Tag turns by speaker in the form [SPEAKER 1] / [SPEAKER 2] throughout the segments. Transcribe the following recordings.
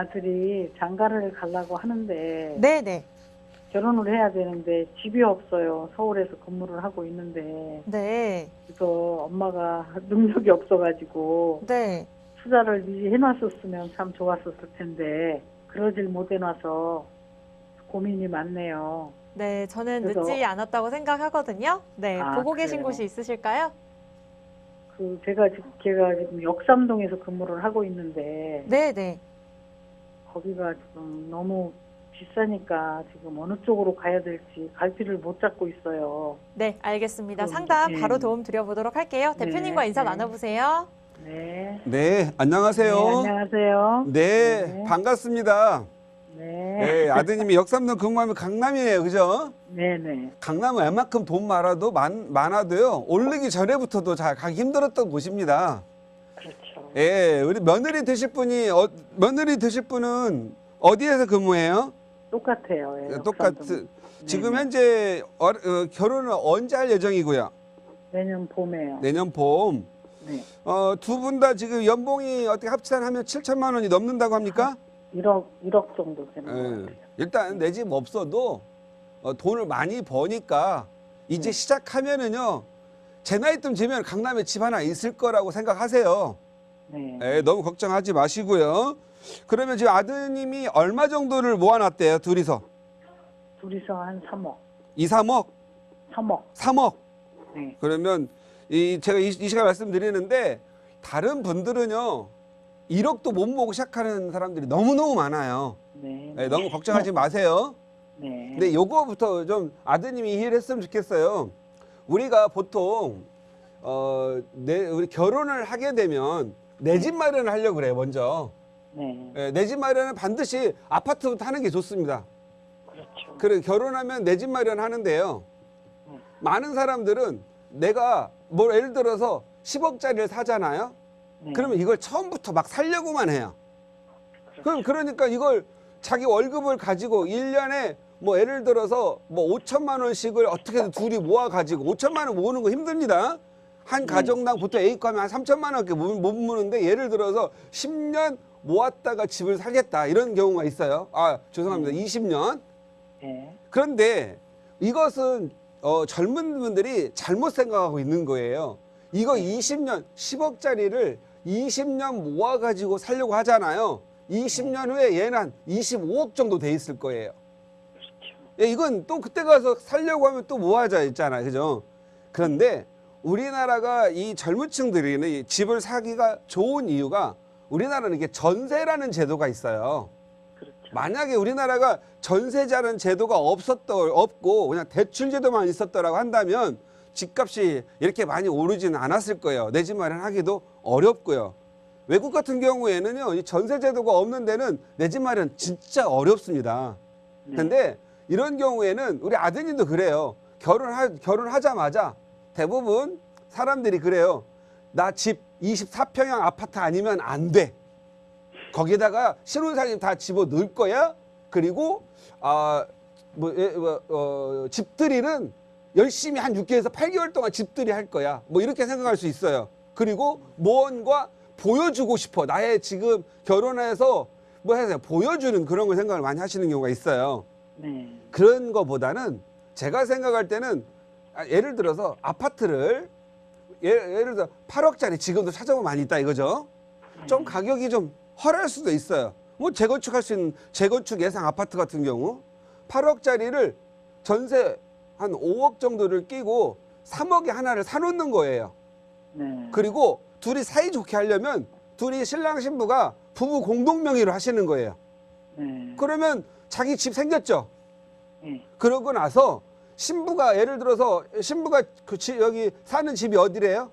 [SPEAKER 1] 아들이 장가를 가려고 하는데
[SPEAKER 2] 네네.
[SPEAKER 1] 결혼을 해야 되는데 집이 없어요. 서울에서 근무를 하고 있는데
[SPEAKER 2] 네.
[SPEAKER 1] 그래서 엄마가 능력이 없어가지고
[SPEAKER 2] 네.
[SPEAKER 1] 투자를 미리 해놨었으면 참 좋았었을 텐데 그러질 못해놔서 고민이 많네요.
[SPEAKER 2] 네, 저는
[SPEAKER 1] 그래서-
[SPEAKER 2] 늦지 않았다고 생각하거든요. 네,
[SPEAKER 1] 아,
[SPEAKER 2] 보고 계신
[SPEAKER 1] 그래요?
[SPEAKER 2] 곳이 있으실까요?
[SPEAKER 1] 제가 지금 역삼동에서 근무를 하고 있는데
[SPEAKER 2] 네네.
[SPEAKER 1] 거기가 지금 너무 비싸니까 지금 어느 쪽으로 가야 될지 갈피를 못 잡고 있어요.
[SPEAKER 2] 네, 알겠습니다.
[SPEAKER 1] 그럼,
[SPEAKER 2] 상담
[SPEAKER 1] 네.
[SPEAKER 2] 바로 도움 드려보도록 할게요.
[SPEAKER 1] 네,
[SPEAKER 2] 대표님과 인사
[SPEAKER 1] 네.
[SPEAKER 2] 나눠보세요.
[SPEAKER 1] 네.
[SPEAKER 3] 네, 안녕하세요.
[SPEAKER 1] 네, 안녕하세요.
[SPEAKER 3] 네,
[SPEAKER 1] 네.
[SPEAKER 3] 반갑습니다.
[SPEAKER 1] 네.
[SPEAKER 3] 네, 아드님이 역삼동 근무하면 강남이에요, 그죠?
[SPEAKER 1] 네네.
[SPEAKER 3] 강남은 웬만큼 돈 많아도요, 오르기 전에부터도 잘 가기 힘들었던 곳입니다.
[SPEAKER 1] 그렇죠.
[SPEAKER 3] 예, 우리 며느리 되실 분은 어디에서 근무해요?
[SPEAKER 1] 똑같아요. 예,
[SPEAKER 3] 똑같은.
[SPEAKER 1] 역삼동.
[SPEAKER 3] 지금
[SPEAKER 1] 네네.
[SPEAKER 3] 현재 결혼을 언제 할 예정이고요?
[SPEAKER 1] 내년 봄에요.
[SPEAKER 3] 내년 봄.
[SPEAKER 1] 네.
[SPEAKER 3] 두 분 다 지금 연봉이 어떻게 합산하면 7천만 원이 넘는다고 합니까?
[SPEAKER 1] 1억 정도 되는 것
[SPEAKER 3] 예.
[SPEAKER 1] 같아요.
[SPEAKER 3] 일단 내 집 없어도 돈을 많이 버니까 이제
[SPEAKER 1] 네.
[SPEAKER 3] 시작하면은요, 제 나이쯤 되면 강남에 집 하나 있을 거라고 생각하세요.
[SPEAKER 1] 네.
[SPEAKER 3] 예, 너무 걱정하지 마시고요. 그러면 지금 아드님이 얼마 정도를 모아놨대요, 둘이서?
[SPEAKER 1] 둘이서 한 3억.
[SPEAKER 3] 2, 3억?
[SPEAKER 1] 3억.
[SPEAKER 3] 3억?
[SPEAKER 1] 네.
[SPEAKER 3] 그러면 제가 이 시간 말씀드리는데 다른 분들은요, 1억도 못 모으고 시작하는 사람들이 너무너무 많아요.
[SPEAKER 1] 네.
[SPEAKER 3] 예, 너무 걱정하지 마세요.
[SPEAKER 1] 네.
[SPEAKER 3] 근데 요거부터 좀 아드님이 이해를 했으면 좋겠어요. 우리가 보통 우리 결혼을 하게 되면 내 집 마련을 하려고 그래요, 먼저.
[SPEAKER 1] 네.
[SPEAKER 3] 내 집 마련은 반드시 아파트부터 하는 게 좋습니다.
[SPEAKER 1] 그렇죠.
[SPEAKER 3] 그래, 결혼하면 내 집 마련하는데요. 많은 사람들은 내가 예를 들어서 10억짜리를 사잖아요.
[SPEAKER 1] 네.
[SPEAKER 3] 그러면 이걸 처음부터 막 살려고만 해요. 그러니까 이걸 자기 월급을 가지고 1년에 예를 들어서 5천만 원씩을 어떻게든 둘이 모아 가지고 5천만 원 모으는 거 힘듭니다. 한 가정당 보통 A과 하면 한 3천만 원밖에 못 모으는데, 예를 들어서 10년 모았다가 집을 사겠다 이런 경우가 있어요. 죄송합니다. 20년.
[SPEAKER 1] 네.
[SPEAKER 3] 그런데 이것은 젊은 분들이 잘못 생각하고 있는 거예요. 이거 20년 10억짜리를 20년 모아 가지고 살려고 하잖아요. 20년 후에 얘는 한 25억 정도 돼 있을 거예요.
[SPEAKER 1] 그렇죠.
[SPEAKER 3] 예, 이건 또 그때 가서 살려고 하면 또 모아져 있잖아요. 그죠? 그런데 우리나라가 이 젊은 층들이 이 집을 사기가 좋은 이유가, 우리나라는 이게 전세라는 제도가 있어요.
[SPEAKER 1] 그렇죠.
[SPEAKER 3] 만약에 우리나라가 전세자라는 제도가 없고 그냥 대출 제도만 있었더라고 한다면 집값이 이렇게 많이 오르지는 않았을 거예요. 내 집 마련하기도 어렵고요. 외국 같은 경우에는요, 이 전세 제도가 없는 데는 내 집 마련 진짜 어렵습니다.
[SPEAKER 1] 네.
[SPEAKER 3] 근데 이런 경우에는 우리 아드님도 그래요. 결혼하자마자 대부분 사람들이 그래요. 나 집 24평형 아파트 아니면 안 돼. 거기다가 신혼살림 다 집어넣을 거야. 그리고 집들이는 열심히 한 6개월에서 8개월 동안 집들이 할 거야. 이렇게 생각할 수 있어요. 그리고 무언가 보여주고 싶어. 나의 지금 결혼해서 해서 보여주는 그런 걸 생각을 많이 하시는 경우가 있어요.
[SPEAKER 1] 네.
[SPEAKER 3] 그런 거보다는 제가 생각할 때는 예를 들어서 아파트를 예를 들어 8억짜리 지금도 찾아보면 많이 있다 이거죠. 좀 가격이 좀 헐할 수도 있어요. 재건축할 수 있는 재건축 예상 아파트 같은 경우 8억짜리를 전세 한 5억 정도를 끼고 3억에 하나를 사놓는 거예요.
[SPEAKER 1] 네.
[SPEAKER 3] 그리고 둘이 사이좋게 하려면 둘이 신랑 신부가 부부 공동 명의로 하시는 거예요.
[SPEAKER 1] 네.
[SPEAKER 3] 그러면 자기 집 생겼죠.
[SPEAKER 1] 네.
[SPEAKER 3] 그러고 나서 신부가 예를 들어서 신부가 여기 사는 집이 어디래요?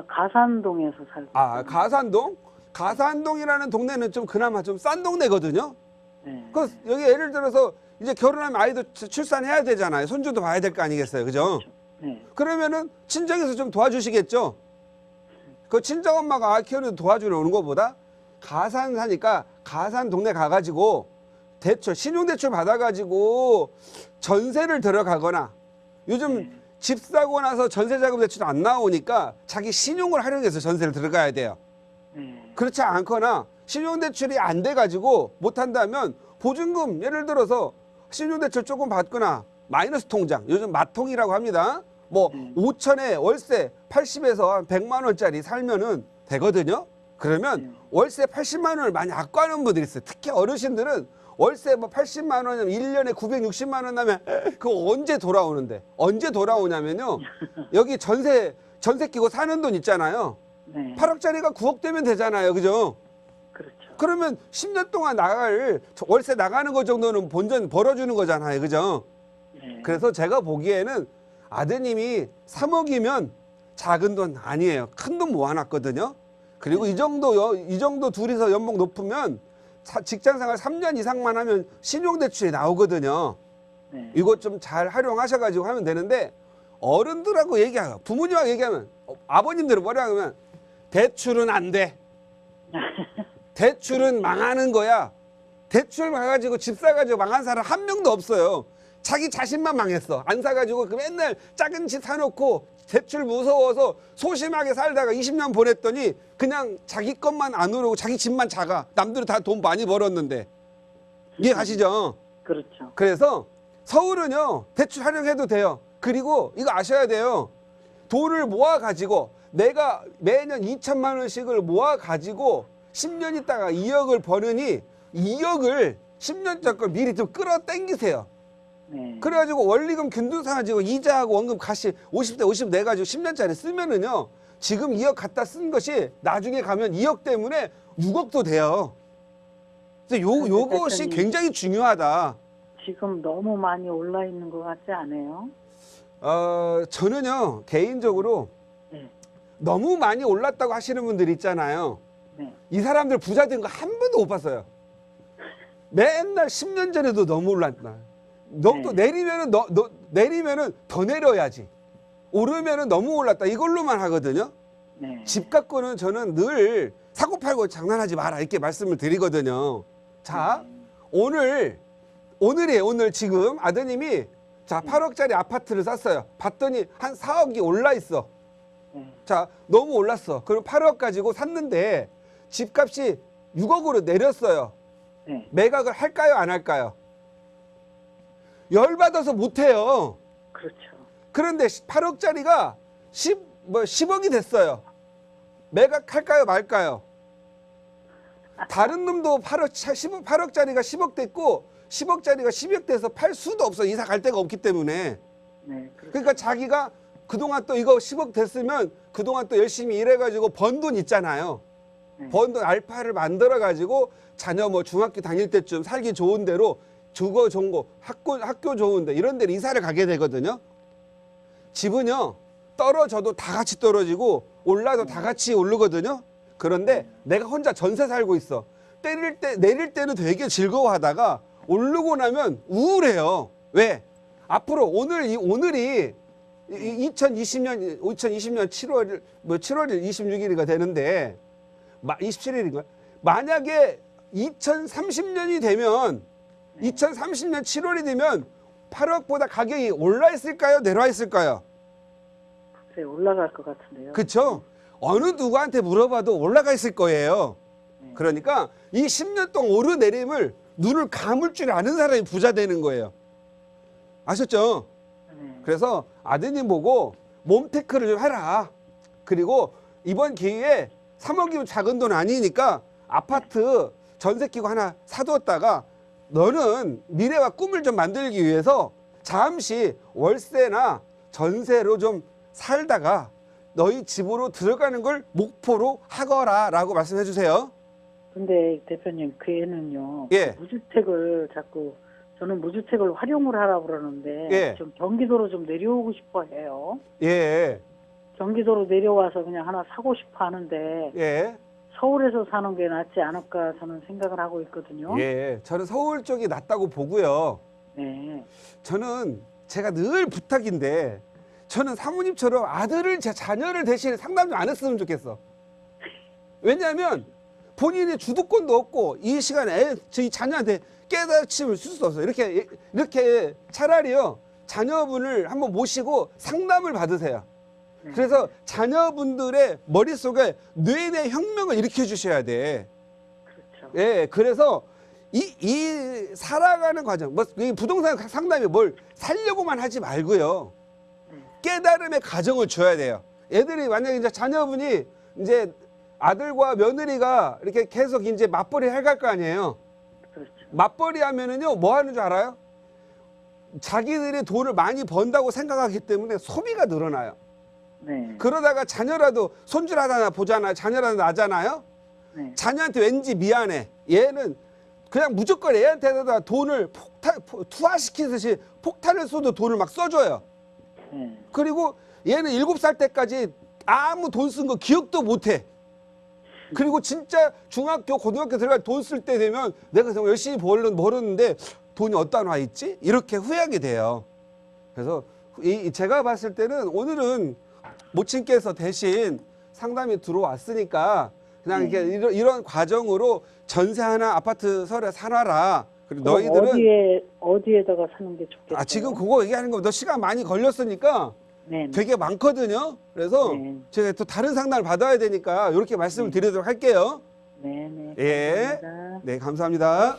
[SPEAKER 1] 가산동에서 살고 있어요.
[SPEAKER 3] 가산동? 가산동이라는 동네는 좀 그나마 좀 싼 동네거든요.
[SPEAKER 1] 네.
[SPEAKER 3] 여기 예를 들어서 이제 결혼하면 아이도 출산해야 되잖아요. 손주도 봐야 될 거 아니겠어요. 그죠?
[SPEAKER 1] 네.
[SPEAKER 3] 그러면은 친정에서 좀 도와주시겠죠? 그 친정엄마가 키우는 도와주러 오는 것보다 가산 사니까 가산 동네 가가지고 신용대출 받아가지고 전세를 들어가거나, 요즘 집 사고 나서 전세자금 대출 안 나오니까 자기 신용을 활용해서 전세를 들어가야 돼요.
[SPEAKER 1] 네.
[SPEAKER 3] 그렇지 않거나 신용대출이 안 돼가지고 못한다면 보증금 예를 들어서 신용대출 조금 받거나 마이너스 통장 요즘 마통이라고 합니다. 뭐 5천에 월세 80에서 한 100만 원짜리 살면은 되거든요. 그러면 월세 80만 원을 많이 아까워하는 분들이 있어요. 특히 어르신들은 월세 뭐 80만 원이면 1년에 960만 원 나면 그거 언제 돌아오는데 언제 돌아오냐면요. 여기 전세 끼고 사는 돈 있잖아요.
[SPEAKER 1] 네.
[SPEAKER 3] 8억짜리가 9억 되면 되잖아요. 그죠?
[SPEAKER 1] 그렇죠.
[SPEAKER 3] 그러면 10년 동안 월세 나가는 거 정도는 본전 벌어주는 거잖아요. 그죠?
[SPEAKER 1] 네.
[SPEAKER 3] 그래서 제가 보기에는 아드님이 3억이면 작은 돈 아니에요. 큰 돈 모아놨거든요. 그리고 이 정도 둘이서 연봉 높으면 직장생활 3년 이상만 하면 신용대출이 나오거든요.
[SPEAKER 1] 네.
[SPEAKER 3] 이거 좀 잘 활용하셔가지고 하면 되는데 어른들하고 얘기하고 부모님하고 얘기하면 아버님들은 뭐라 하면 대출은 안 돼. 대출은 망하는 거야. 대출 가가지고 집 사가지고 망한 사람 한 명도 없어요. 자기 자신만 망했어. 안 사가지고 그 맨날 작은 집 사놓고 대출 무서워서 소심하게 살다가 20년 보냈더니 그냥 자기 것만 안 오르고 자기 집만 작아. 남들은 다 돈 많이 벌었는데. 이해가시죠?
[SPEAKER 1] 그렇죠.
[SPEAKER 3] 그래서 서울은요 대출 활용해도 돼요. 그리고 이거 아셔야 돼요. 돈을 모아가지고 내가 매년 2천만 원씩을 모아가지고 10년 있다가 2억을 버느니 2억을 10년째 걸 미리 좀 끌어당기세요.
[SPEAKER 1] 네.
[SPEAKER 3] 그래가지고 원리금 균등상 가지고 이자하고 원금 같이 50대 50 내가지고 10년짜리 쓰면은요 지금 2억 갖다 쓴 것이 나중에 가면 2억 때문에 6억도 돼요. 그래서 요것이 굉장히 중요하다.
[SPEAKER 1] 지금 너무 많이 올라 있는 것 같지 않아요?
[SPEAKER 3] 저는요 개인적으로
[SPEAKER 1] 네.
[SPEAKER 3] 너무 많이 올랐다고 하시는 분들 있잖아요.
[SPEAKER 1] 네.
[SPEAKER 3] 이 사람들 부자 된 거 한 번도 못 봤어요. 맨날 10년 전에도 너무 올랐다. 또 내리면은 내리면은 더 내려야지. 오르면은 너무 올랐다. 이걸로만 하거든요.
[SPEAKER 1] 네.
[SPEAKER 3] 집 갖고는 저는 늘 사고 팔고 장난하지 마라 이렇게 말씀을 드리거든요. 자, 오늘이에요. 오늘 지금 아드님이 자 8억짜리 아파트를 샀어요. 봤더니 한 4억이 올라 있어. 자, 너무 올랐어. 그럼 8억 가지고 샀는데 집값이 6억으로 내렸어요.
[SPEAKER 1] 네.
[SPEAKER 3] 매각을 할까요? 안 할까요? 열받아서 못해요.
[SPEAKER 1] 그렇죠.
[SPEAKER 3] 그런데 8억짜리가 10억이 됐어요. 매각할까요? 말까요? 다른 놈도 8억짜리가 10억 됐고 10억짜리가 10억 돼서 팔 수도 없어. 이사 갈 데가 없기 때문에.
[SPEAKER 1] 네. 그렇죠.
[SPEAKER 3] 그러니까 자기가 그동안 또 이거 10억 됐으면 그동안 또 열심히 일해가지고 번 돈 있잖아요. 번 돈 알파를 만들어가지고 자녀 뭐 중학교 다닐 때쯤 살기 좋은 데로 주거 좋은 거 학교 좋은 데 이런 데로 이사를 가게 되거든요. 집은요 떨어져도 다 같이 떨어지고 올라도 다 같이 오르거든요. 그런데 내가 혼자 전세 살고 있어. 내릴 때는 되게 즐거워하다가 오르고 나면 우울해요. 왜? 앞으로 오늘이 2020년 7월 26일이가 되는데 27일인가? 만약에 2030년이 되면 2030년 7월이 되면 8억보다 가격이 올라 있을까요? 내려와 있을까요?
[SPEAKER 1] 글쎄 올라갈 것 같은데요.
[SPEAKER 3] 그렇죠? 어느 누구한테 물어봐도 올라가 있을 거예요. 그러니까 이 10년 동안 오르내림을 눈을 감을 줄 아는 사람이 부자 되는 거예요. 아셨죠?
[SPEAKER 1] 네.
[SPEAKER 3] 그래서 아드님 보고 몸테크를 좀 해라. 그리고 이번 기회에 3억이면 작은 돈 아니니까 아파트 전세 끼고 하나 사두었다가 너는 미래와 꿈을 좀 만들기 위해서 잠시 월세나 전세로 좀 살다가 너희 집으로 들어가는 걸 목표로 하거라 라고 말씀해 주세요.
[SPEAKER 1] 근데 대표님 그 애는요.
[SPEAKER 3] 예.
[SPEAKER 1] 무주택을 자꾸 저는 무주택을 활용을 하라고 그러는데
[SPEAKER 3] 예.
[SPEAKER 1] 좀 경기도로 좀 내려오고 싶어 해요.
[SPEAKER 3] 예.
[SPEAKER 1] 경기도로 내려와서 그냥 하나 사고 싶어 하는데
[SPEAKER 3] 예.
[SPEAKER 1] 서울에서 사는 게 낫지 않을까 저는 생각을 하고 있거든요.
[SPEAKER 3] 예. 저는 서울 쪽이 낫다고 보고요.
[SPEAKER 1] 네.
[SPEAKER 3] 저는 제가 늘 부탁인데 저는 사모님처럼 제 자녀를 대신 상담 좀 안 했으면 좋겠어. 왜냐하면 본인의 주도권도 없고 이 시간에 저희 자녀한테 깨닫침을 줄 수 없어요. 이렇게 차라리요 자녀분을 한번 모시고 상담을 받으세요. 그래서 자녀분들의 머릿속에 뇌내 혁명을 일으켜 주셔야 돼.
[SPEAKER 1] 그렇죠.
[SPEAKER 3] 예, 그래서 이 살아가는 과정, 뭐, 이 부동산 상담이 뭘 살려고만 하지 말고요. 깨달음의 과정을 줘야 돼요. 애들이 만약에 이제 자녀분이 이제 아들과 며느리가 이렇게 계속 이제 맞벌이 해갈 거 아니에요.
[SPEAKER 1] 그렇죠.
[SPEAKER 3] 맞벌이 하면은요, 뭐 하는 줄 알아요? 자기들이 돈을 많이 번다고 생각하기 때문에 소비가 늘어나요.
[SPEAKER 1] 네.
[SPEAKER 3] 그러다가 자녀라도 손질 하나 보잖아요. 자녀라도 나잖아요.
[SPEAKER 1] 네.
[SPEAKER 3] 자녀한테 왠지 미안해. 얘는 그냥 무조건 애한테다가 돈을 투하시키듯이 폭탄을 쏘도 돈을 막 써줘요.
[SPEAKER 1] 네.
[SPEAKER 3] 그리고 얘는 7살 때까지 아무 돈 쓴 거 기억도 못해. 그리고 진짜 중학교, 고등학교 들어갈 돈 쓸 때 되면 내가 정말 열심히 벌었는데 돈이 어디다 와 있지? 이렇게 후회하게 돼요. 그래서 제가 봤을 때는 오늘은 모친께서 대신 상담이 들어왔으니까 그냥 이렇게 이런 과정으로 전세 하나 아파트 설에 사놔라. 그리고 너희들은
[SPEAKER 1] 어디에다가 사는 게 좋겠어요?
[SPEAKER 3] 아 지금 그거 얘기하는 거 너 시간 많이 걸렸으니까
[SPEAKER 1] 네.
[SPEAKER 3] 되게 많거든요. 그래서
[SPEAKER 1] 네.
[SPEAKER 3] 제가 또 다른 상담을 받아야 되니까 이렇게 말씀을 드리도록 할게요.
[SPEAKER 1] 네. 네.
[SPEAKER 3] 예.
[SPEAKER 1] 감사합니다.
[SPEAKER 3] 네, 감사합니다.